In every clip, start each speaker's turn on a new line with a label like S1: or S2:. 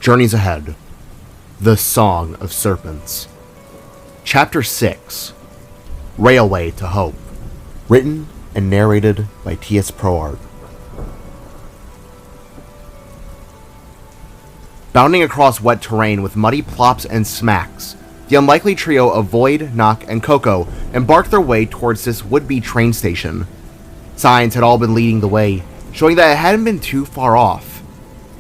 S1: Journeys Ahead. The Song of Serpents. Chapter 6. Railway to Hope. Written and narrated by T.S. Proart. Bounding across wet terrain with muddy plops and smacks, the unlikely trio of Void, Nock, and Coco embarked their way towards this would-be train station. Signs had all been leading the way, showing that it hadn't been too far off.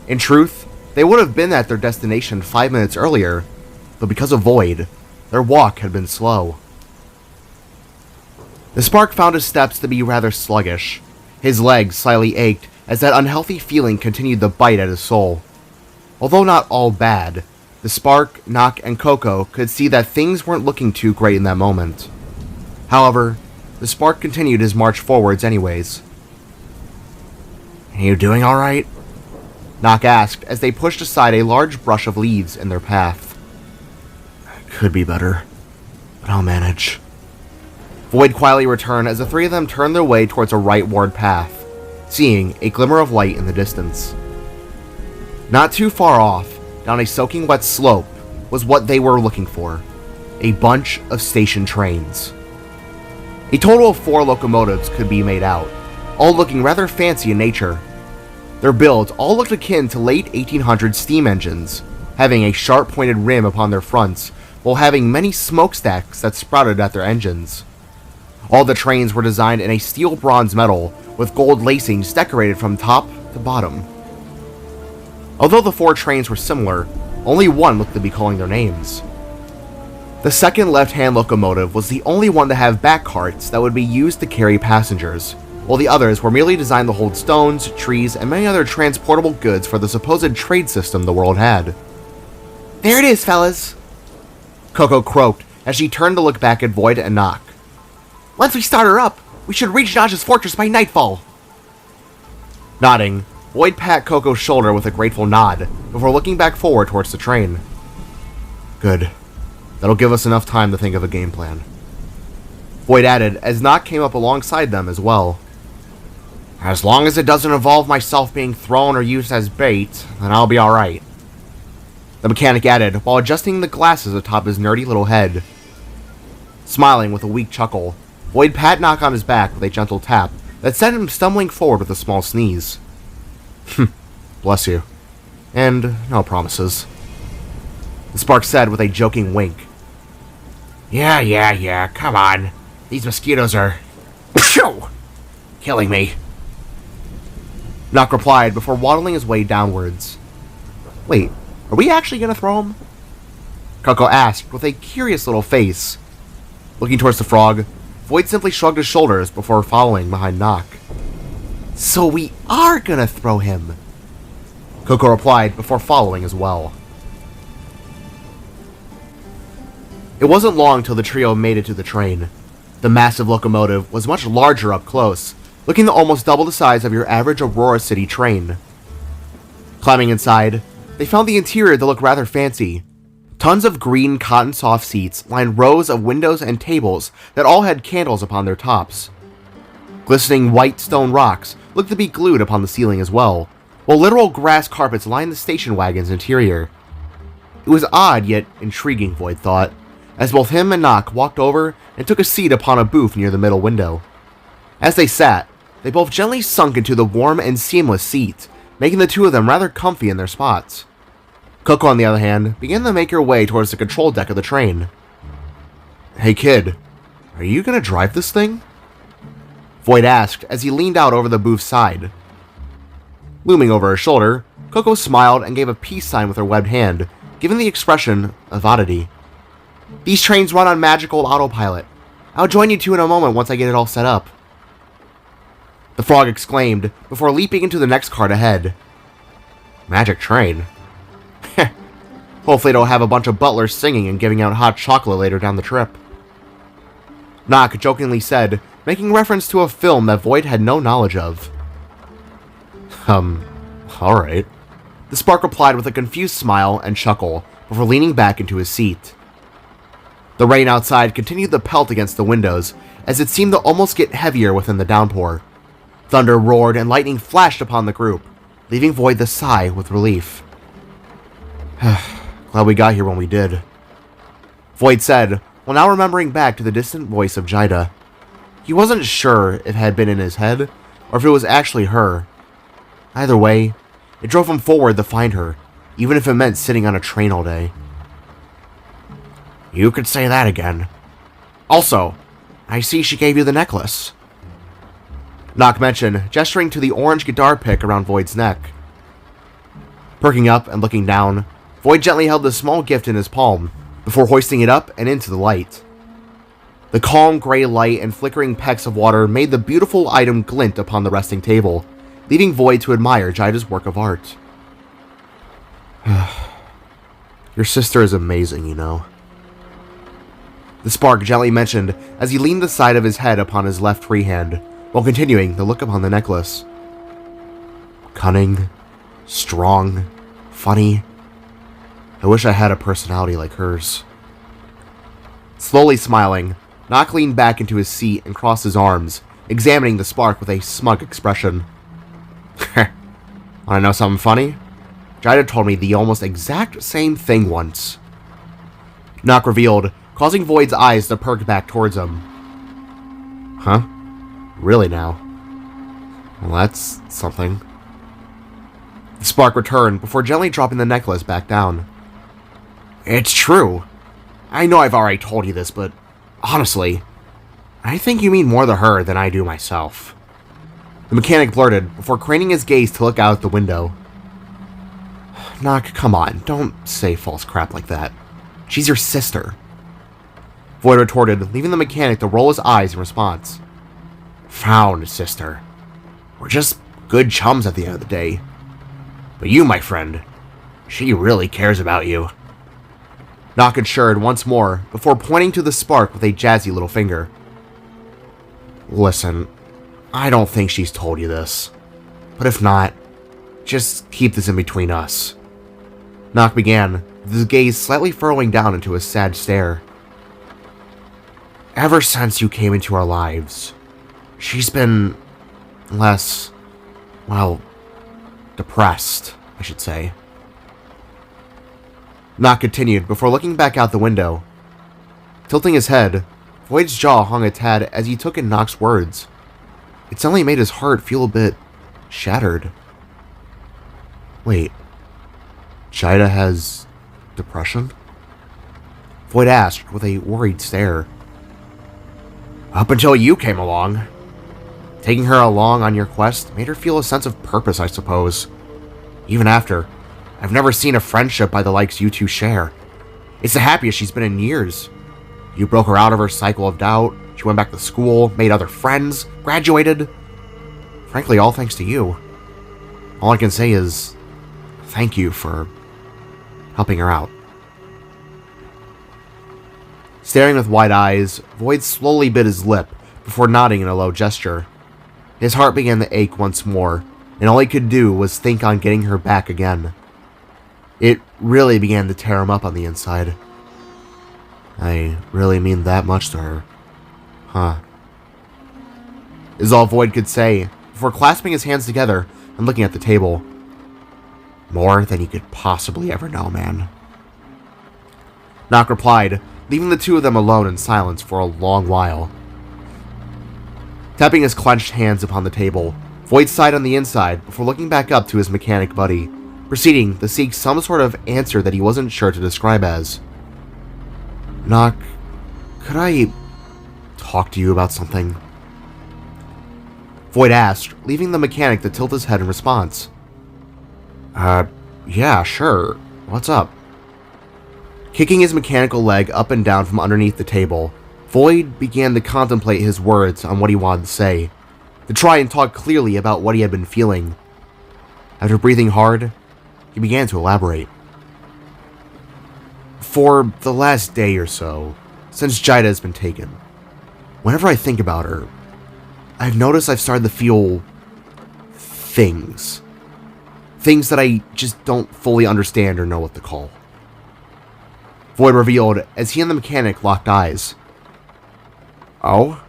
S1: In truth, they would have been at their destination 5 minutes earlier, but because of Void, their walk had been slow. The Spark found his steps to be rather sluggish. His legs slightly ached as that unhealthy feeling continued to bite at his soul. Although not all bad, the Spark, Nock, and Coco could see that things weren't looking too great in that moment. However, the Spark continued his march forwards anyways. "Are you doing alright?" Nock asked as they pushed aside a large brush of leaves in their path. "Could be better, but I'll manage." Void quietly returned as the three of them turned their way towards a rightward path, seeing a glimmer of light in the distance. Not too far off, down a soaking wet slope, was what they were looking for: a bunch of station trains. A total of 4 locomotives could be made out, all looking rather fancy in nature. Their builds all looked akin to late 1800s steam engines, having a sharp-pointed rim upon their fronts, while having many smokestacks that sprouted at their engines. All the trains were designed in a steel bronze metal, with gold lacings decorated from top to bottom. Although the 4 trains were similar, only one looked to be calling their names. The second left-hand locomotive was the only one to have back carts that would be used to carry passengers, while the others were merely designed to hold stones, trees, and many other transportable goods for the supposed trade system the world had. "There it is, fellas," Coco croaked as she turned to look back at Void and Nock. "Once we start her up, we should reach Dodge's fortress by nightfall." Nodding, Void pat Coco's shoulder with a grateful nod before looking back forward towards the train. "Good. That'll give us enough time to think of a game plan." Void added as Nock came up alongside them as well. "As long as it doesn't involve myself being thrown or used as bait, then I'll be alright," the mechanic added while adjusting the glasses atop his nerdy little head. Smiling with a weak chuckle, Void pat Nock on his back with a gentle tap that sent him stumbling forward with a small sneeze. "Bless you. And no promises," the Spark said with a joking wink. Yeah, come on. These mosquitoes are... Phew! Killing me." Nock replied before waddling his way downwards. "Wait, are we actually gonna throw him?" Coco asked with a curious little face. Looking towards the frog, Void simply shrugged his shoulders before following behind Nock. "So we are gonna throw him," Coco replied before following as well. It wasn't long till the trio made it to the train. The massive locomotive was much larger up close, looking to almost double the size of your average Aurora City train. Climbing inside, they found the interior to look rather fancy. Tons of green cotton soft seats lined rows of windows and tables that all had candles upon their tops. Glistening white stone rocks looked to be glued upon the ceiling as well, while literal grass carpets lined the station wagon's interior. It was odd yet intriguing, Void thought, as both him and Nock walked over and took a seat upon a booth near the middle window. As they sat, they both gently sunk into the warm and seamless seat, making the two of them rather comfy in their spots. Coco, on the other hand, began to make her way towards the control deck of the train. "Hey kid, are you gonna drive this thing?" Void asked as he leaned out over the booth's side. Looming over her shoulder, Coco smiled and gave a peace sign with her webbed hand, giving the expression of oddity. "These trains run on magical autopilot. I'll join you two in a moment once I get it all set up," the frog exclaimed before leaping into the next cart ahead. "Magic train? Heh. Hopefully it'll have a bunch of butlers singing and giving out hot chocolate later down the trip," Nock jokingly said, making reference to a film that Void had no knowledge of. Alright," the Spark replied with a confused smile and chuckle before leaning back into his seat. The rain outside continued to pelt against the windows, as it seemed to almost get heavier within the downpour. Thunder roared and lightning flashed upon the group, leaving Void to sigh with relief. Glad we got here when we did, Void said, while now remembering back to the distant voice of Jida. He wasn't sure if it had been in his head, or if it was actually her. Either way, it drove him forward to find her, even if it meant sitting on a train all day. You could say that again. Also, I see she gave you the necklace, Nock mentioned, gesturing to the orange guitar pick around Void's neck. Perking up and looking down, Void gently held the small gift in his palm, before hoisting it up and into the light. The calm gray light and flickering pecks of water made the beautiful item glint upon the resting table, leading Void to admire Jida's work of art. Your sister is amazing, you know. The spark gently mentioned as he leaned the side of his head upon his left free hand, while continuing to look upon the necklace. Cunning, strong, funny. I wish I had a personality like hers. Slowly smiling, Nock leaned back into his seat and crossed his arms, examining the spark with a smug expression. Wanna know something funny? Jida told me the almost exact same thing once. Nock revealed, causing Void's eyes to perk back towards him. Huh? Really now? Well, that's something. The spark returned before gently dropping the necklace back down. It's true. I know I've already told you this, but honestly, I think you mean more to her than I do myself. The mechanic blurted before craning his gaze to look out the window. Nock, come on, don't say false crap like that. She's your sister. Void retorted, leaving the mechanic to roll his eyes in response. Found, sister. We're just good chums at the end of the day. But you, my friend, she really cares about you. Nock assured once more, before pointing to the spark with a jazzy little finger. Listen, I don't think she's told you this. But if not, just keep this in between us. Nock began, with his gaze slightly furrowing down into a sad stare. Ever since you came into our lives, she's been less, well, depressed, I should say. Nock continued before looking back out the window. Tilting his head, Void's jaw hung a tad as he took in Nock's words. It suddenly made his heart feel a bit shattered. Wait, Jida has depression? Void asked with a worried stare. Up until you came along. Taking her along on your quest made her feel a sense of purpose, I suppose. Even after, I've never seen a friendship by the likes you two share. It's the happiest she's been in years. You broke her out of her cycle of doubt, she went back to school, made other friends, graduated. Frankly, all thanks to you. All I can say is, thank you for helping her out. Staring with wide eyes, Void slowly bit his lip before nodding in a low gesture. His heart began to ache once more, and all he could do was think on getting her back again. It really began to tear him up on the inside. I really mean that much to her. Huh. Is all Void could say, before clasping his hands together and looking at the table. More than you could possibly ever know, man. Nock replied, leaving the two of them alone in silence for a long while. Tapping his clenched hands upon the table, Void sighed on the inside before looking back up to his mechanic buddy, proceeding to seek some sort of answer that he wasn't sure to describe as. Nock, could I talk to you about something? Void asked, leaving the mechanic to tilt his head in response. Yeah, sure. What's up? Kicking his mechanical leg up and down from underneath the table, Void began to contemplate his words on what he wanted to say, to try and talk clearly about what he had been feeling. After breathing hard, he began to elaborate. For the last day or so, since Jida has been taken, whenever I think about her, I've noticed I've started to feel things. Things that I just don't fully understand or know what to call. Void revealed as he and the mechanic locked eyes. Oh?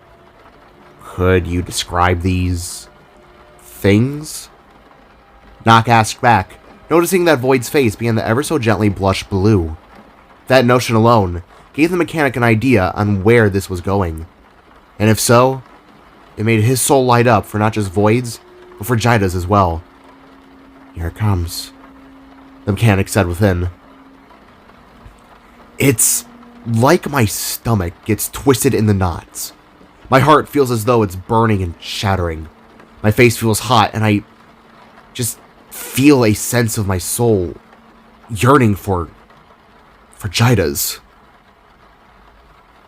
S1: Could you describe these things? Nock asked back, noticing that Void's face began to ever so gently blush blue. That notion alone gave the mechanic an idea on where this was going. And if so, it made his soul light up for not just Void's, but for Jaida's as well. "Here it comes," the mechanic said within. It's like my stomach gets twisted in the knots. My heart feels as though it's burning and shattering. My face feels hot, and I just feel a sense of my soul yearning for Jaida's.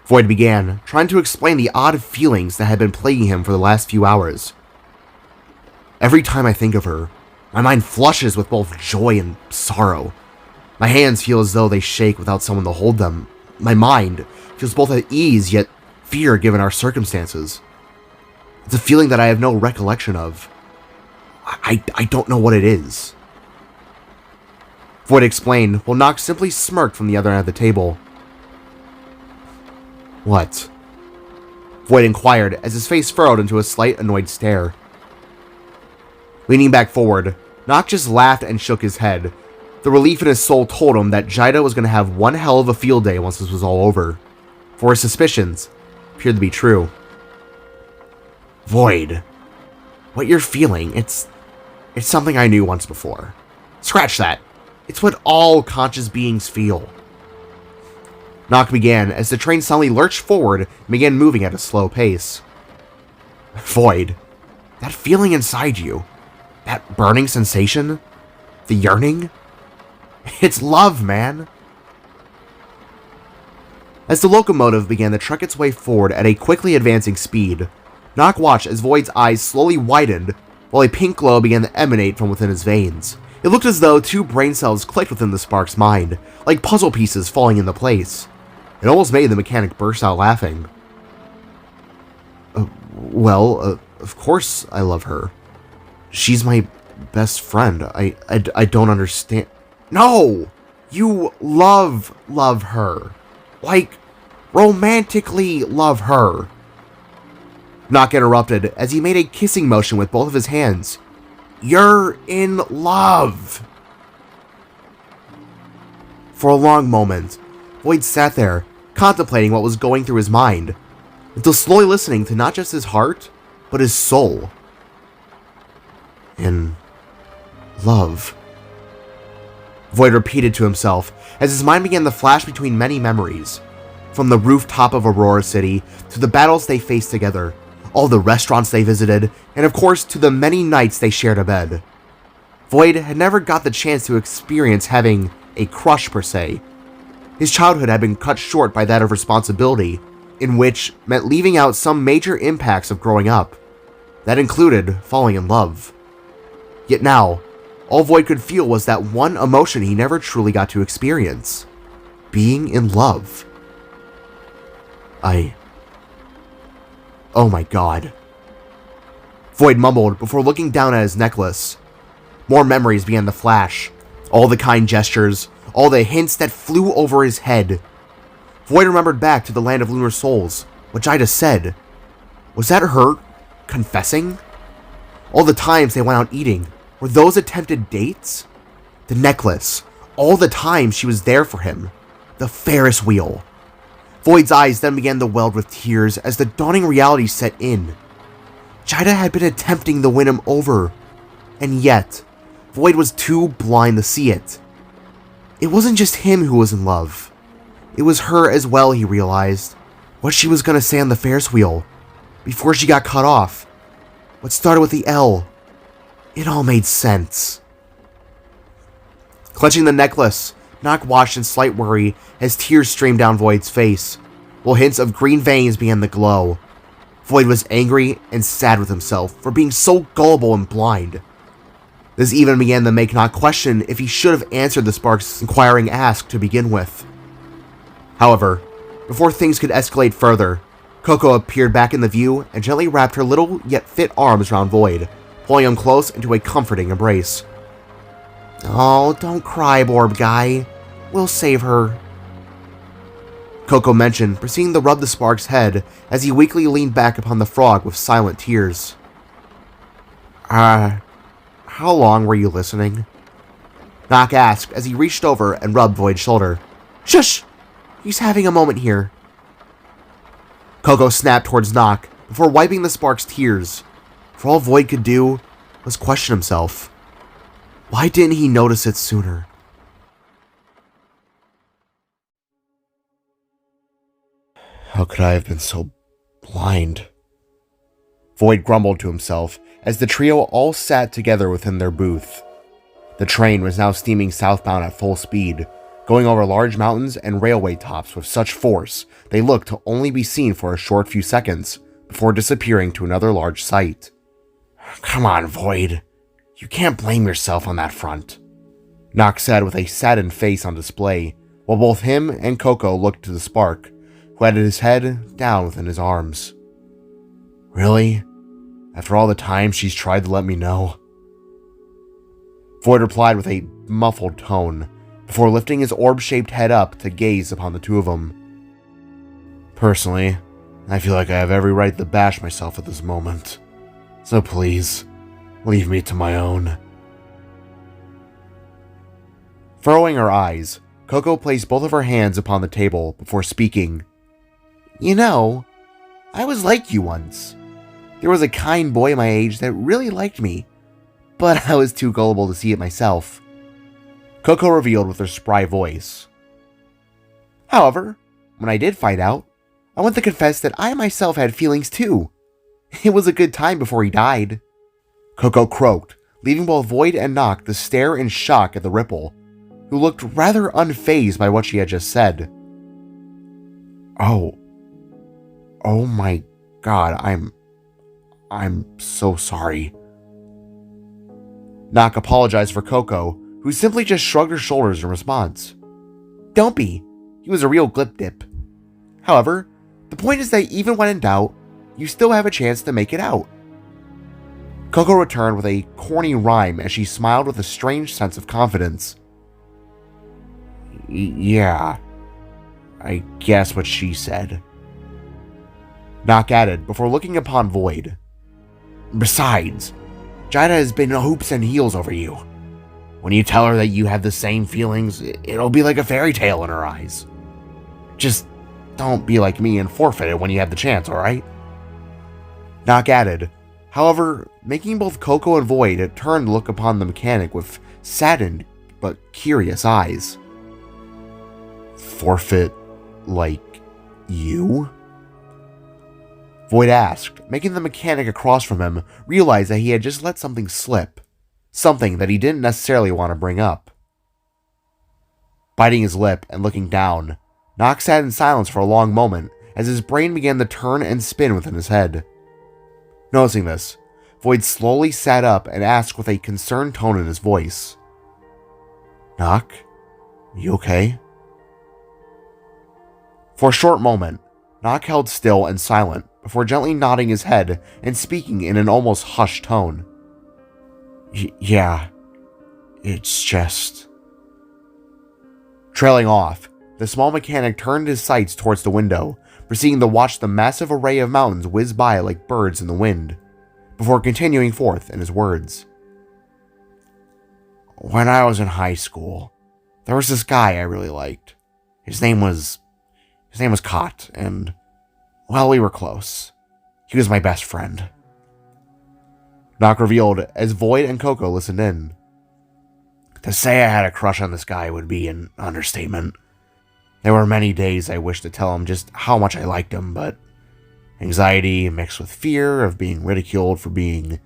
S1: Void began, trying to explain the odd feelings that had been plaguing him for the last few hours. "Every time I think of her, my mind flushes with both joy and sorrow. My hands feel as though they shake without someone to hold them. My mind feels both at ease yet fear given our circumstances. It's a feeling that I have no recollection of. I don't know what it is." Void explained, while Nock simply smirked from the other end of the table. "What?" Void inquired as his face furrowed into a slight annoyed stare. Leaning back forward, Nock just laughed and shook his head. The relief in his soul told him that Jaida was going to have one hell of a field day once this was all over. For his suspicions appeared to be true. "Void, what you're feeling, it's something I knew once before. Scratch that. It's what all conscious beings feel." Nock began as the train suddenly lurched forward and began moving at a slow pace. "Void, that feeling inside you, that burning sensation, the yearning, it's love, man." As the locomotive began to trek its way forward at a quickly advancing speed, Nock watched as Void's eyes slowly widened while a pink glow began to emanate from within his veins. It looked as though two brain cells clicked within the spark's mind, like puzzle pieces falling into place. It almost made the mechanic burst out laughing. Of course I love her. She's my best friend. I don't understand." "No! You love her. Like, romantically love her." Nock interrupted as he made a kissing motion with both of his hands. "You're in love." For a long moment, Void sat there, contemplating what was going through his mind, until slowly listening to not just his heart, but his soul. "In love," Void repeated to himself as his mind began to flash between many memories. From the rooftop of Aurora City, to the battles they faced together, all the restaurants they visited, and of course to the many nights they shared a bed. Void had never got the chance to experience having a crush per se. His childhood had been cut short by that of responsibility, in which meant leaving out some major impacts of growing up. That included falling in love. Yet now, all Void could feel was that one emotion he never truly got to experience: being in love. Oh my god. Void mumbled before looking down at his necklace. More memories began to flash. All the kind gestures, all the hints that flew over his head. Void remembered back to the land of lunar souls, what Jaida said. Was that her confessing? All the times they went out eating, were those attempted dates? The necklace, all the times she was there for him. The Ferris wheel. Void's eyes then began to weld with tears as the dawning reality set in. Jaida had been attempting to win him over, and yet, Void was too blind to see it. It wasn't just him who was in love. It was her as well, he realized. What she was going to say on the Ferris wheel, before she got cut off. What started with the L. It all made sense. Clutching the necklace, Nock watched in slight worry as tears streamed down Void's face, while hints of green veins began to glow. Void was angry and sad with himself for being so gullible and blind. This even began to make Nock question if he should have answered the spark's inquiring ask to begin with. However, before things could escalate further, Coco appeared back in the view and gently wrapped her little yet fit arms around Void, pulling him close into a comforting embrace. "Oh, don't cry, Borb guy. We'll save her," Coco mentioned, proceeding to rub the spark's head as he weakly leaned back upon the frog with silent tears. How long were you listening?" Nock asked as he reached over and rubbed Void's shoulder. Shush! He's having a moment here. Coco snapped towards Nock before wiping the spark's tears. For all Void could do was question himself. Why didn't he notice it sooner? How could I have been so blind? Void grumbled to himself as the trio all sat together within their booth. The train was now steaming southbound at full speed, going over large mountains and railway tops with such force they looked to only be seen for a short few seconds before disappearing to another large sight. Come on, Void. You can't blame yourself on that front, Nock said with a saddened face on display, while both him and Coco looked to the Spark, who had his head down within his arms. Really? After all the time she's tried to let me know? Void replied with a muffled tone, before lifting his orb-shaped head up to gaze upon the two of them. Personally, I feel like I have every right to bash myself at this moment. So please, leave me to my own. Furrowing her eyes, Coco placed both of her hands upon the table before speaking. You know, I was like you once. There was a kind boy my age that really liked me, but I was too gullible to see it myself. Coco revealed with her spry voice. However, when I did find out, I want to confess that I myself had feelings too. It was a good time before he died. Coco croaked, leaving both Void and Nock to stare in shock at the Ripple, who looked rather unfazed by what she had just said. Oh my god, I'm so sorry. Nock apologized for Coco, who simply just shrugged her shoulders in response. Don't be. He was a real glip dip. However, the point is that even when in doubt, you still have a chance to make it out. Coco returned with a corny rhyme as she smiled with a strange sense of confidence. Yeah, I guess what she said. Nock added before looking upon Void. Besides, Jida has been hoops and heels over you. When you tell her that you have the same feelings, it'll be like a fairy tale in her eyes. Just don't be like me and forfeit it when you have the chance, alright? Nock added, however, making both Coco and Void turn to look upon the mechanic with saddened but curious eyes. Forfeit like you? Void asked, making the mechanic across from him realize that he had just let something slip, something that he didn't necessarily want to bring up. Biting his lip and looking down, Nock sat in silence for a long moment as his brain began to turn and spin within his head. Noticing this, Void slowly sat up and asked with a concerned tone in his voice. Nock, you okay? For a short moment, Nock held still and silent before gently nodding his head and speaking in an almost hushed tone. Yeah, it's just... Trailing off, the small mechanic turned his sights towards the window, proceeding to watch the massive array of mountains whiz by like birds in the wind, before continuing forth in his words. When I was in high school, there was this guy I really liked. His name was Kot, and, well, we were close. He was my best friend. Nock revealed as Void and Coco listened in. To say I had a crush on this guy would be an understatement. There were many days I wished to tell him just how much I liked him, but anxiety mixed with fear of being ridiculed for being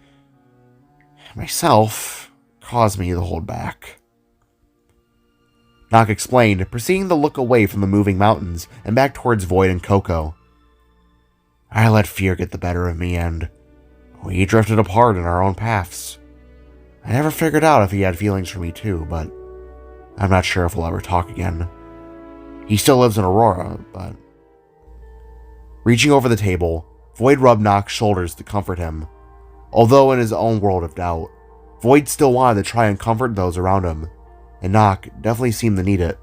S1: myself caused me to hold back. Nock explained, proceeding to look away from the moving mountains and back towards Void and Coco. I let fear get the better of me, and we drifted apart in our own paths. I never figured out if he had feelings for me too, but I'm not sure if we'll ever talk again. He still lives in Aurora, but... Reaching over the table, Void rubbed Nock's shoulders to comfort him. Although in his own world of doubt, Void still wanted to try and comfort those around him, and Nock definitely seemed to need it.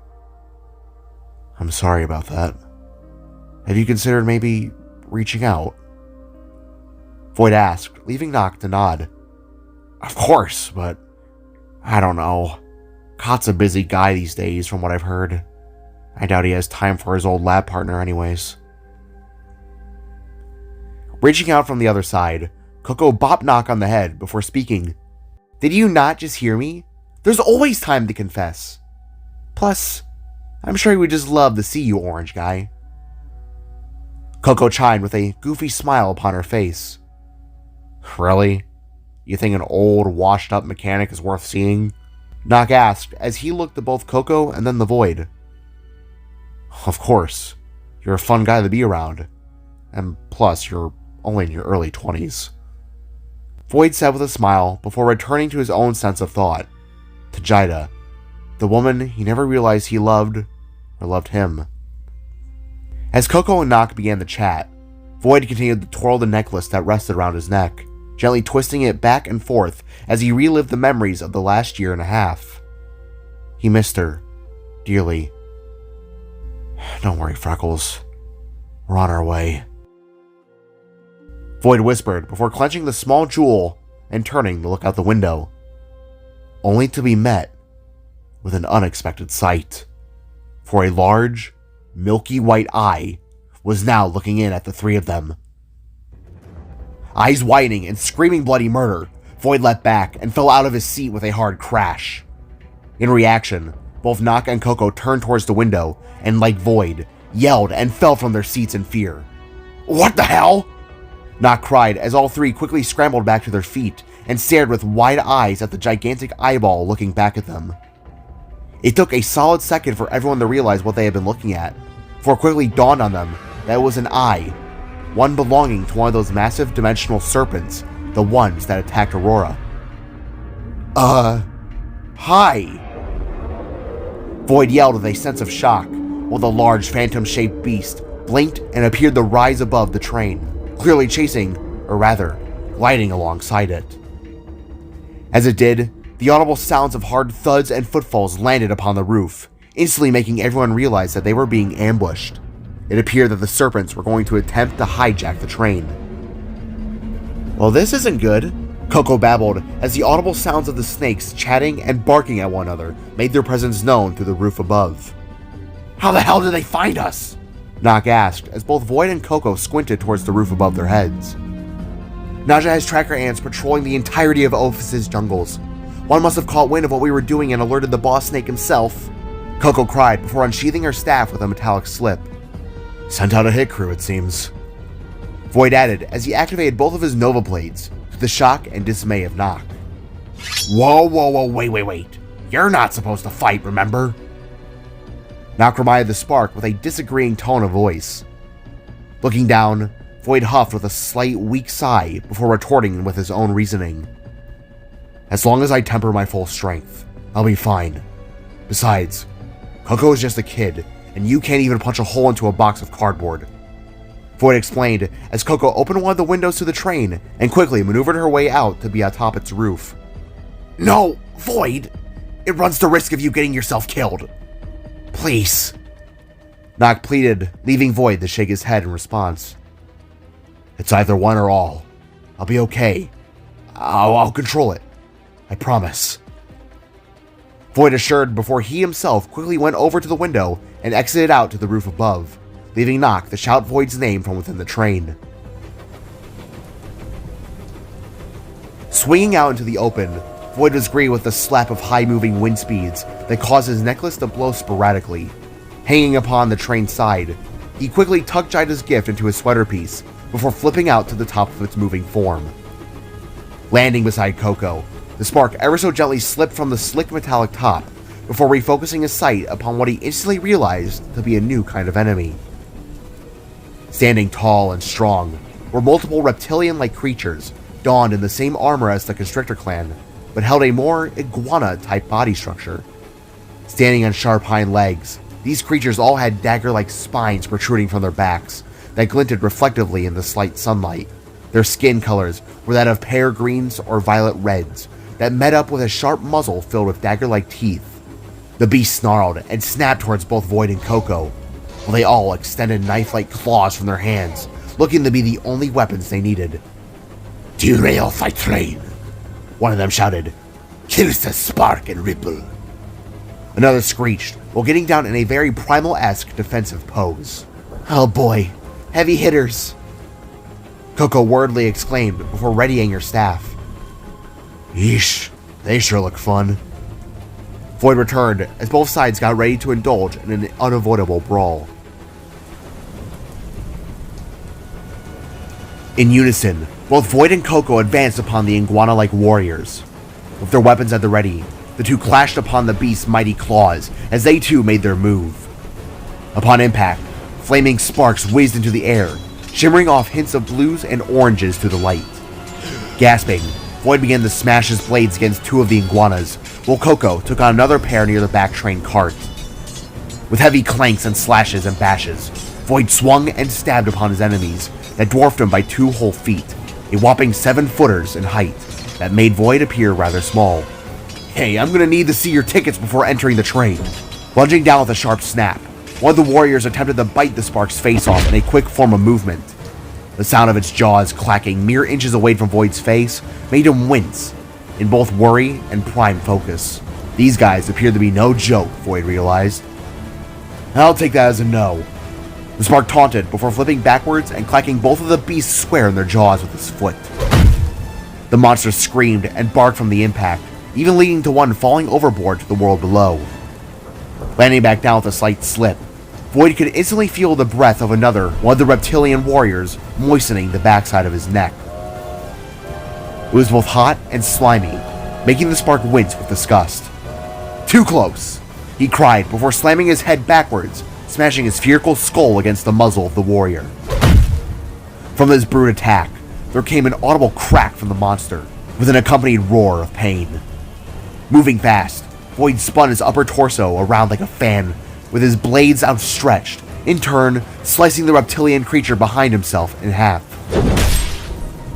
S1: I'm sorry about that. Have you considered maybe reaching out? Void asked, leaving Nock to nod. Of course, but I don't know. Kot's a busy guy these days, from what I've heard. I doubt he has time for his old lab partner anyways. Reaching out from the other side, Coco bopped Knock on the head before speaking. Did you not just hear me? There's always time to confess. Plus, I'm sure he would just love to see you, orange guy. Coco chimed with a goofy smile upon her face. Really? You think an old, washed-up mechanic is worth seeing? Knock asked as he looked at both Coco and then the Void. Of course. You're a fun guy to be around. And plus, you're only in your early 20s. Void said with a smile before returning to his own sense of thought. To Jida, the woman he never realized he loved or loved him. As Coco and Knock began to chat, Void continued to twirl the necklace that rested around his neck, gently twisting it back and forth as he relived the memories of the last year and a half. He missed her, dearly. Don't worry, Freckles. We're on our way. Void whispered before clenching the small jewel and turning to look out the window, only to be met with an unexpected sight. For a large, milky white eye was now looking in at the three of them. Eyes widening and screaming bloody murder, Void leapt back and fell out of his seat with a hard crash. In reaction, both Knock and Coco turned towards the window and, like Void, yelled and fell from their seats in fear. What the hell? Knock cried as all three quickly scrambled back to their feet and stared with wide eyes at the gigantic eyeball looking back at them. It took a solid second for everyone to realize what they had been looking at, for it quickly dawned on them that it was an eye, one belonging to one of those massive dimensional serpents, the ones that attacked Aurora. Hi! Void yelled with a sense of shock, while the large phantom-shaped beast blinked and appeared to rise above the train, clearly chasing, or rather, gliding alongside it. As it did, the audible sounds of hard thuds and footfalls landed upon the roof, instantly making everyone realize that they were being ambushed. It appeared that the serpents were going to attempt to hijack the train. Well, this isn't good, Coco babbled as the audible sounds of the snakes chatting and barking at one another made their presence known through the roof above. How the hell did they find us? Knock asked as both Void and Coco squinted towards the roof above their heads. Naja has tracker ants patrolling the entirety of Ophus's jungles. One must have caught wind of what we were doing and alerted the boss snake himself, Coco cried before unsheathing her staff with a metallic slip. Sent out a hit crew, it seems. Void added as he activated both of his Nova Blades, to the shock and dismay of Knock. Whoa, wait. You're not supposed to fight, remember? Knock reminded the Spark with a disagreeing tone of voice. Looking down, Void huffed with a slight weak sigh before retorting with his own reasoning. As long as I temper my full strength, I'll be fine. Besides, Coco is just a kid, and you can't even punch a hole into a box of cardboard. Void explained as Coco opened one of the windows to the train and quickly maneuvered her way out to be atop its roof. No, Void! It runs the risk of you getting yourself killed. Please. Knock pleaded, leaving Void to shake his head in response. It's either one or all. I'll be okay. I'll control it. I promise. Void assured before he himself quickly went over to the window and exited out to the roof above, leaving Knock to shout Void's name from within the train. Swinging out into the open, Void was greeted with the slap of high-moving wind speeds that caused his necklace to blow sporadically. Hanging upon the train's side, he quickly tucked Jida's gift into his sweater piece before flipping out to the top of its moving form. Landing beside Coco, the Spark ever so gently slipped from the slick metallic top before refocusing his sight upon what he instantly realized to be a new kind of enemy. Standing tall and strong were multiple reptilian-like creatures donned in the same armor as the Constrictor clan, but held a more iguana-type body structure. Standing on sharp hind legs, these creatures all had dagger-like spines protruding from their backs that glinted reflectively in the slight sunlight. Their skin colors were that of pear greens or violet reds that met up with a sharp muzzle filled with dagger-like teeth. The beast snarled and snapped towards both Void and Coco, while they all extended knife-like claws from their hands, looking to be the only weapons they needed. Derail fight train, one of them shouted. Kills the Spark and Ripple. Another screeched, while getting down in a very Primal-esque defensive pose. "Oh boy, heavy hitters," Coco worriedly exclaimed before readying her staff. "Yeesh, they sure look fun." Void returned as both sides got ready to indulge in an unavoidable brawl. In unison, both Void and Coco advanced upon the iguana-like warriors. With their weapons at the ready, the two clashed upon the beast's mighty claws as they too made their move. Upon impact, flaming sparks whizzed into the air, shimmering off hints of blues and oranges through the light. Gasping, Void began to smash his blades against two of the iguanas, while Coco took on another pair near the back train cart. With heavy clanks and slashes and bashes, Void swung and stabbed upon his enemies that dwarfed him by 2 whole feet, a whopping 7-footers in height that made Void appear rather small. "Hey, I'm gonna need to see your tickets before entering the train." Lunging down with a sharp snap, one of the warriors attempted to bite the Spark's face off in a quick form of movement. The sound of its jaws clacking mere inches away from Void's face made him wince, in both worry and prime focus. These guys appear to be no joke, Void realized. "I'll take that as a no." The Spark taunted before flipping backwards and clacking both of the beasts square in their jaws with his foot. The monster screamed and barked from the impact, even leading to one falling overboard to the world below. Landing back down with a slight slip, Void could instantly feel the breath of another, one of the reptilian warriors, moistening the backside of his neck. It was both hot and slimy, making the Spark wince with disgust. "Too close!" he cried before slamming his head backwards, smashing his spherical skull against the muzzle of the warrior. From this brute attack, there came an audible crack from the monster, with an accompanied roar of pain. Moving fast, Void spun his upper torso around like a fan, with his blades outstretched, in turn slicing the reptilian creature behind himself in half.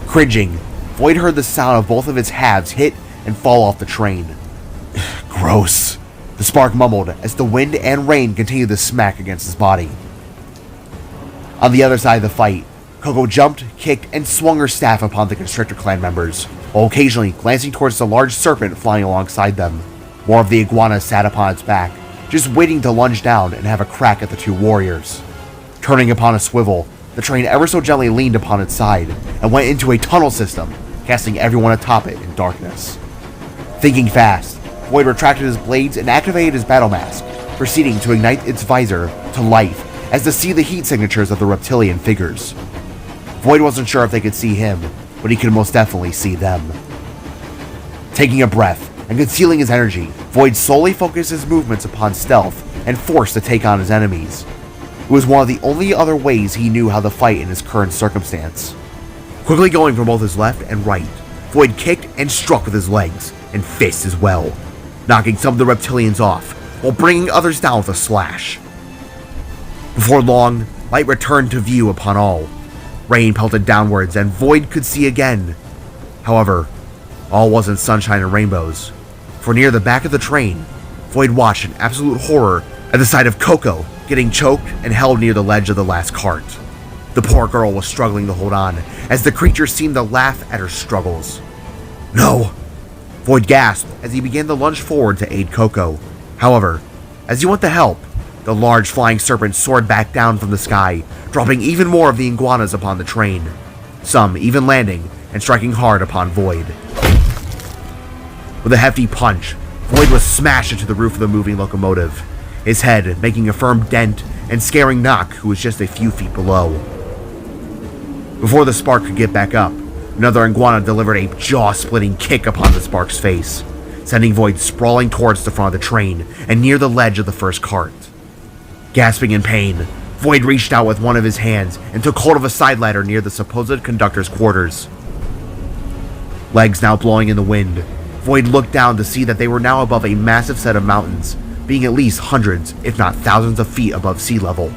S1: Cringing, Void heard the sound of both of its halves hit and fall off the train. "Gross," the Spark mumbled as the wind and rain continued to smack against his body. On the other side of the fight, Coco jumped, kicked, and swung her staff upon the Constrictor clan members, while occasionally glancing towards the large serpent flying alongside them. More of the iguana sat upon its back, just waiting to lunge down and have a crack at the two warriors. Turning upon a swivel, the train ever so gently leaned upon its side and went into a tunnel system, casting everyone atop it in darkness. Thinking fast, Void retracted his blades and activated his battle mask, proceeding to ignite its visor to life as to see the heat signatures of the reptilian figures. Void wasn't sure if they could see him, but he could most definitely see them. Taking a breath and concealing his energy, Void slowly focused his movements upon stealth and force to take on his enemies. It was one of the only other ways he knew how to fight in his current circumstance. Quickly going from both his left and right, Void kicked and struck with his legs and fists as well, knocking some of the reptilians off while bringing others down with a slash. Before long, light returned to view upon all. Rain pelted downwards and Void could see again. However, all wasn't sunshine and rainbows, for near the back of the train, Void watched in absolute horror at the sight of Coco getting choked and held near the ledge of the last cart. The poor girl was struggling to hold on, as the creature seemed to laugh at her struggles. "No!" Void gasped as he began to lunge forward to aid Coco. However, as he went to help, the large flying serpent soared back down from the sky, dropping even more of the iguanas upon the train, some even landing and striking hard upon Void. With a hefty punch, Void was smashed into the roof of the moving locomotive, his head making a firm dent and scaring Nock, who was just a few feet below. Before the Spark could get back up, another iguana delivered a jaw-splitting kick upon the Spark's face, sending Void sprawling towards the front of the train and near the ledge of the first cart. Gasping in pain, Void reached out with one of his hands and took hold of a side ladder near the supposed conductor's quarters. Legs now blowing in the wind, Void looked down to see that they were now above a massive set of mountains, being at least hundreds, if not thousands of feet above sea level.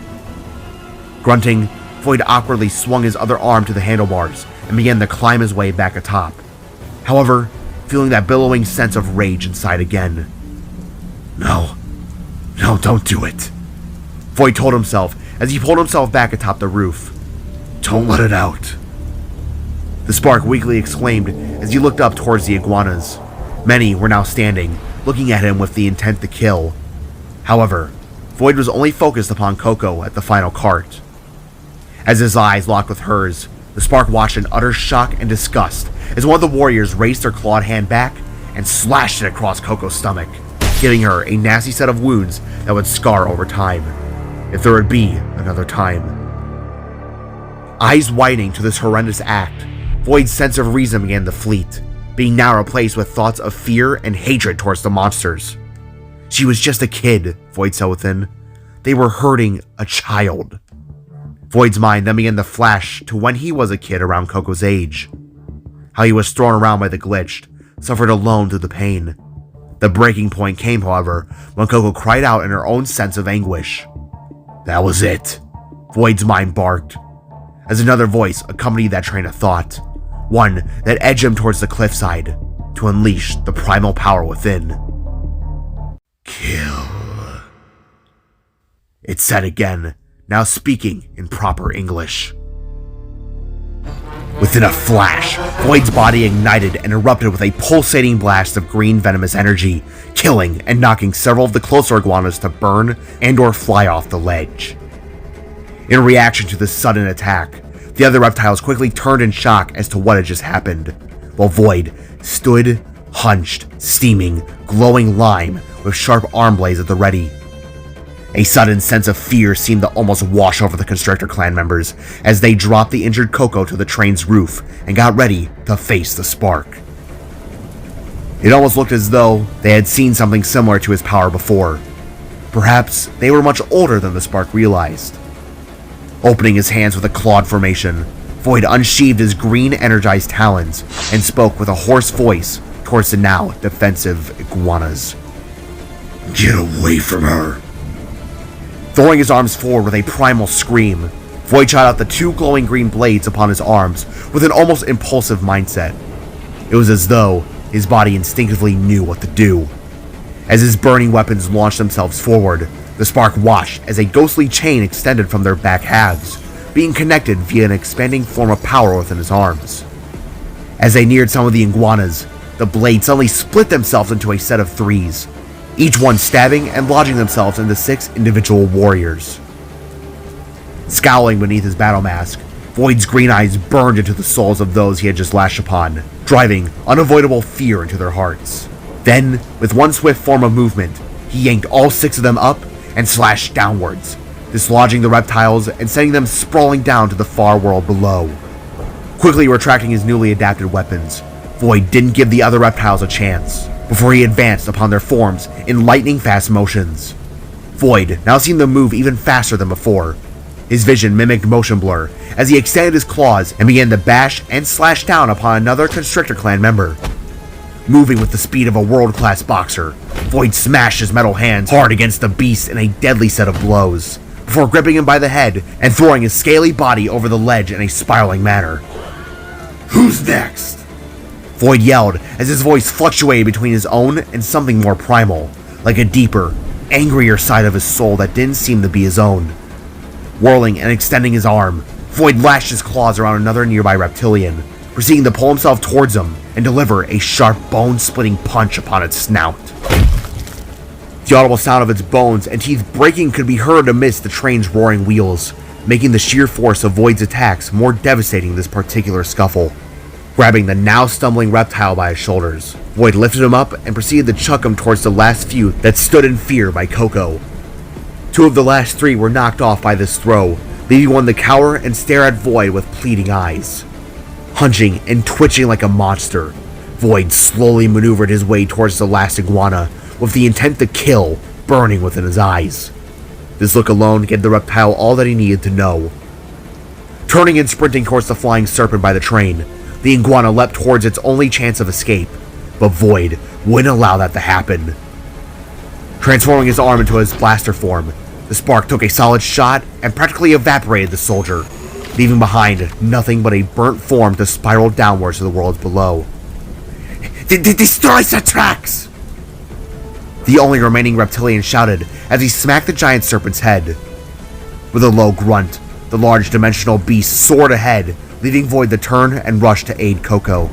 S1: Grunting, Void awkwardly swung his other arm to the handlebars and began to climb his way back atop. However, feeling that billowing sense of rage inside again. No, don't do it," Void told himself as he pulled himself back atop the roof. "Don't let it out." The Spark weakly exclaimed as he looked up towards the iguanas. Many were now standing, looking at him with the intent to kill, However, Void was only focused upon Coco at the final cart. As his eyes locked with hers, the Spark watched in utter shock and disgust as one of the warriors raised their clawed hand back and slashed it across Coco's stomach, giving her a nasty set of wounds that would scar over time, if there would be another time. Eyes widening to this horrendous act, Void's sense of reason began to fleet, being now replaced with thoughts of fear and hatred towards the monsters. She was just a kid, Void said within. They were hurting a child. Void's mind then began to flash to when he was a kid around Coco's age. How he was thrown around by the glitched, suffered alone through the pain. The breaking point came, however, when Coco cried out in her own sense of anguish. That was it, Void's mind barked, as another voice accompanied that train of thought, one that edged him towards the cliffside to unleash the primal power within. Kill. It said again, now speaking in proper English. Within a flash, Void's body ignited and erupted with a pulsating blast of green venomous energy, killing and knocking several of the closer iguanas to burn and or fly off the ledge. In reaction to this sudden attack, the other reptiles quickly turned in shock as to what had just happened, while Void stood, hunched, steaming, glowing lime with sharp arm blades at the ready. A sudden sense of fear seemed to almost wash over the Constrictor clan members as they dropped the injured Coco to the train's roof and got ready to face the Spark. It almost looked as though they had seen something similar to his power before. Perhaps they were much older than the Spark realized. Opening his hands with a clawed formation, Void unsheathed his green energized talons and spoke with a hoarse voice towards the now defensive iguanas. Get away from her. Throwing his arms forward with a primal scream, Void shot out the two glowing green blades upon his arms with an almost impulsive mindset. It was as though his body instinctively knew what to do. As his burning weapons launched themselves forward, the Spark watched as a ghostly chain extended from their back halves, being connected via an expanding form of power within his arms. As they neared some of the iguanas, the blades suddenly split themselves into a set of threes, each one stabbing and lodging themselves into 6 individual warriors. Scowling beneath his battle mask, Void's green eyes burned into the souls of those he had just lashed upon, driving unavoidable fear into their hearts. Then, with one swift form of movement, he yanked all 6 of them up and slashed downwards, dislodging the reptiles and sending them sprawling down to the far world below. Quickly retracting his newly adapted weapons, Void didn't give the other reptiles a chance, before he advanced upon their forms in lightning-fast motions. Void now seemed to move even faster than before. His vision mimicked motion blur as he extended his claws and began to bash and slash down upon another Constrictor clan member. Moving with the speed of a world-class boxer, Void smashed his metal hands hard against the beast in a deadly set of blows, before gripping him by the head and throwing his scaly body over the ledge in a spiraling manner. Who's next? Void yelled as his voice fluctuated between his own and something more primal, like a deeper, angrier side of his soul that didn't seem to be his own. Whirling and extending his arm, Void lashed his claws around another nearby reptilian, proceeding to pull himself towards him and deliver a sharp bone-splitting punch upon its snout. The audible sound of its bones and teeth breaking could be heard amidst the train's roaring wheels, making the sheer force of Void's attacks more devastating in this particular scuffle. Grabbing the now stumbling reptile by his shoulders, Void lifted him up and proceeded to chuck him towards the last few that stood in fear by Coco. 2 of the last 3 were knocked off by this throw, leaving one to cower and stare at Void with pleading eyes. Hunching and twitching like a monster, Void slowly maneuvered his way towards the last iguana, with the intent to kill burning within his eyes. This look alone gave the reptile all that he needed to know. Turning and sprinting towards the flying serpent by the train, the iguana leapt towards its only chance of escape, but Void wouldn't allow that to happen. Transforming his arm into his blaster form, the Spark took a solid shot and practically evaporated the soldier, leaving behind nothing but a burnt form to spiral downwards to the worlds below. Destroy the tracks! The only remaining reptilian shouted as he smacked the giant serpent's head. With a low grunt, the large dimensional beast soared ahead, leaving Void to turn and rush to aid Coco.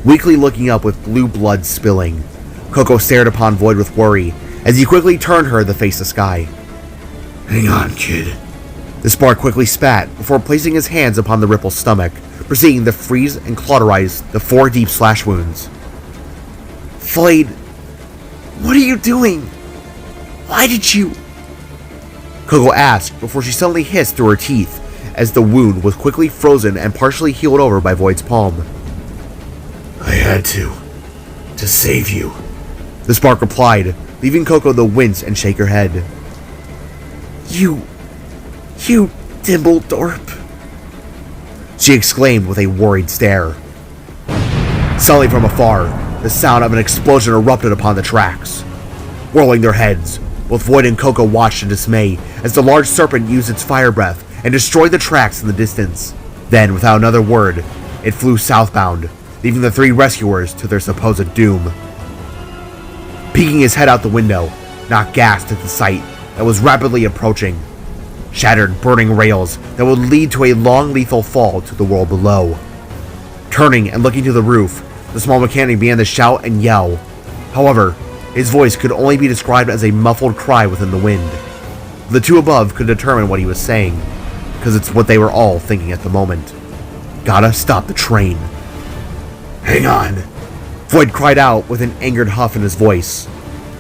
S1: Weakly looking up with blue blood spilling, Coco stared upon Void with worry as he quickly turned her to face the sky. "Hang on, kid." The spark quickly spat before placing his hands upon the ripple's stomach, proceeding to freeze and cauterize the 4 deep slash wounds. "Void, what are you doing? Why did you?" Coco asked before she suddenly hissed through her teeth as the wound was quickly frozen and partially healed over by Void's palm. "I had to save you," the spark replied, leaving Coco to wince and shake her head. You Dimbledorp," she exclaimed with a worried stare. Suddenly from afar, the sound of an explosion erupted upon the tracks. Whirling their heads, both Void and Coco watched in dismay as the large serpent used its fire breath and destroyed the tracks in the distance. Then, without another word, it flew southbound, leaving the 3 rescuers to their supposed doom. Peeking his head out the window, Nock gasped at the sight that was rapidly approaching. Shattered, burning rails that would lead to a long, lethal fall to the world below. Turning and looking to the roof, the small mechanic began to shout and yell. However, his voice could only be described as a muffled cry within the wind. The 2 above could determine what he was saying, because it's what they were all thinking at the moment. "Gotta stop the train." "Hang on," Void cried out with an angered huff in his voice.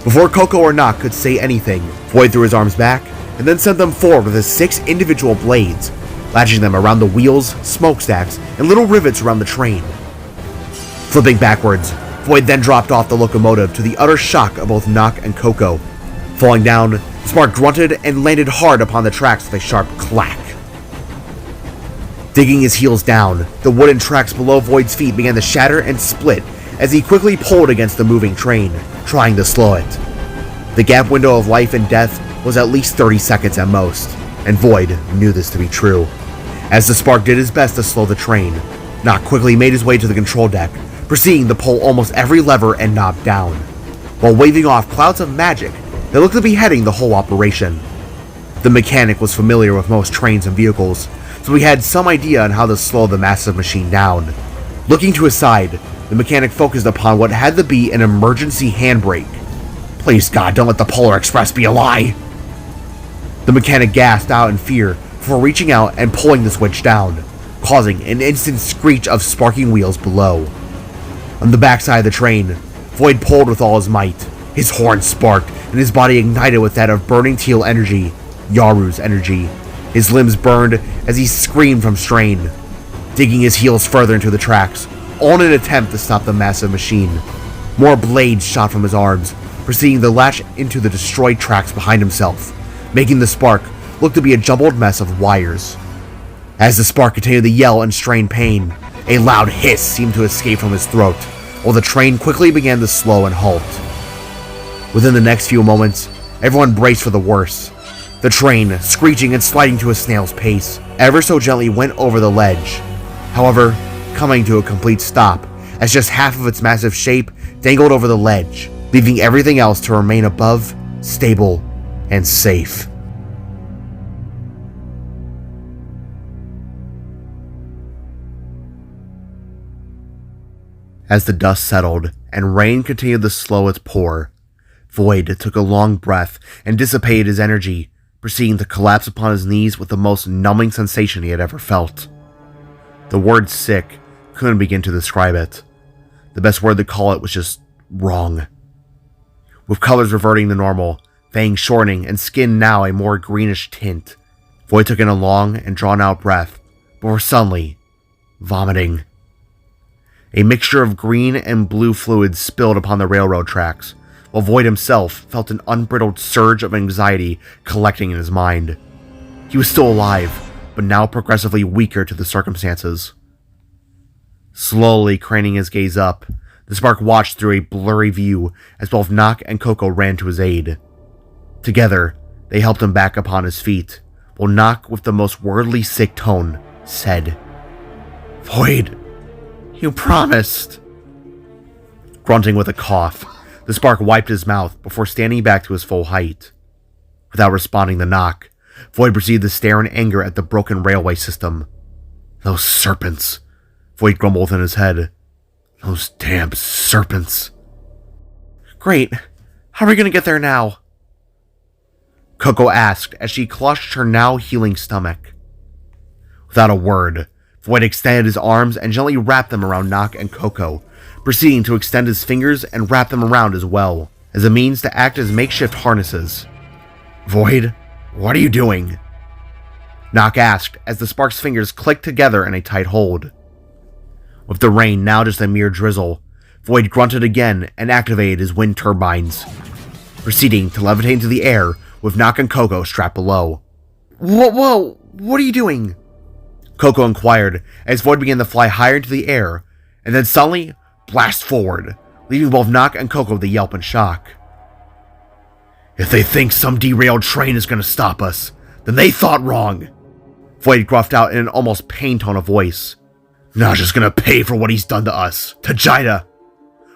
S1: Before Coco or Nock could say anything, Void threw his arms back and then sent them forward with his 6 individual blades, latching them around the wheels, smokestacks, and little rivets around the train. Flipping backwards, Void then dropped off the locomotive to the utter shock of both Nock and Coco. Falling down, the spark grunted and landed hard upon the tracks with a sharp clack. Digging his heels down, the wooden tracks below Void's feet began to shatter and split as he quickly pulled against the moving train, trying to slow it. The gap window of life and death was at least 30 seconds at most, and Void knew this to be true. As the spark did his best to slow the train, Nock quickly made his way to the control deck, proceeding to pull almost every lever and knob down, while waving off clouds of magic that looked to be heading the whole operation. The mechanic was familiar with most trains and vehicles, so he had some idea on how to slow the massive machine down. Looking to his side, the mechanic focused upon what had to be an emergency handbrake. "Please God, don't let the Polar Express be a lie!" The mechanic gasped out in fear before reaching out and pulling the switch down, causing an instant screech of sparking wheels below. On the backside of the train, Void pulled with all his might. His horn sparked, and his body ignited with that of burning teal energy, Yaru's energy. His limbs burned as he screamed from strain, digging his heels further into the tracks, all in an attempt to stop the massive machine. More blades shot from his arms, proceeding to latch into the destroyed tracks behind himself, making the spark look to be a jumbled mess of wires. As the spark continued to yell in strained pain, a loud hiss seemed to escape from his throat, while the train quickly began to slow and halt. Within the next few moments, everyone braced for the worst. The train, screeching and sliding to a snail's pace, ever so gently went over the ledge, however, coming to a complete stop, as just half of its massive shape dangled over the ledge, leaving everything else to remain above, stable, and safe. As the dust settled and rain continued to slow its pour, Void took a long breath and dissipated his energy, proceeding to collapse upon his knees with the most numbing sensation he had ever felt. The word sick couldn't begin to describe it. The best word to call it was just wrong. With colors reverting to normal, fangs shortening, and skin now a more greenish tint, Void took in a long and drawn-out breath before suddenly vomiting. A mixture of green and blue fluid spilled upon the railroad tracks, while Void himself felt an unbridled surge of anxiety collecting in his mind. He was still alive, but now progressively weaker to the circumstances. Slowly craning his gaze up, the spark watched through a blurry view as both Nock and Coco ran to his aid. Together, they helped him back upon his feet, while Nock, with the most wordly sick tone, said, "Void, you promised." Grunting with a cough, the spark wiped his mouth before standing back to his full height. Without responding to Nock, Void proceeded to stare in anger at the broken railway system. "Those serpents," Void grumbled within his head. "Those damn serpents." "Great. How are we gonna get there now? Coco asked as she clutched her now healing stomach. Without a word, Void extended his arms and gently wrapped them around Nock and Coco, proceeding to extend his fingers and wrap them around as well, as a means to act as makeshift harnesses. Void, what are you doing? Nock asked as the spark's fingers clicked together in a tight hold. With the rain now just a mere drizzle, Void grunted again and activated his wind turbines, proceeding to levitate into the air with Nock and Coco strapped below. Whoa, what are you doing? Coco inquired as Void began to fly higher into the air, and then suddenly blast forward, leaving both Nock and Coco to yelp in shock. If they think some derailed train is going to stop us, then they thought wrong, Void gruffed out in an almost pain tone of voice. Nock's just going to pay for what he's done to us, to Jida.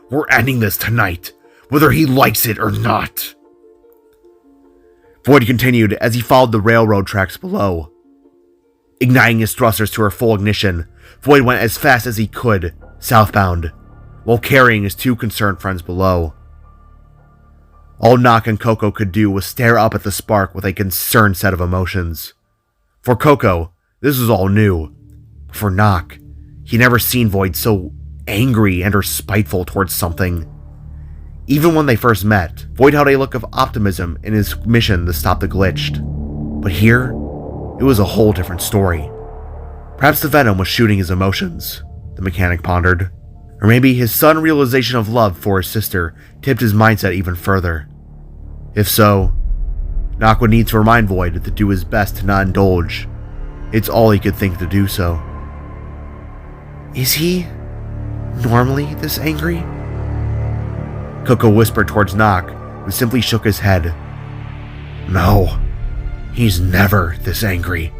S1: We're ending this tonight, whether he likes it or not. Void continued as he followed the railroad tracks below. Igniting his thrusters to her full ignition, Void went as fast as he could, southbound, while carrying his two concerned friends below. All Nock and Coco could do was stare up at the spark with a concerned set of emotions. For Coco, this was all new. But for Nock, he'd never seen Void so angry and or spiteful towards something. Even when they first met, Void held a look of optimism in his mission to stop the glitched. But here, it was a whole different story. Perhaps the venom was shooting his emotions, the mechanic pondered. Or maybe his sudden realization of love for his sister tipped his mindset even further. If so, Nock would need to remind Void to do his best to not indulge. It's all he could think to do so. Is he normally this angry? Coco whispered towards Nock, who simply shook his head. No, he's never this angry.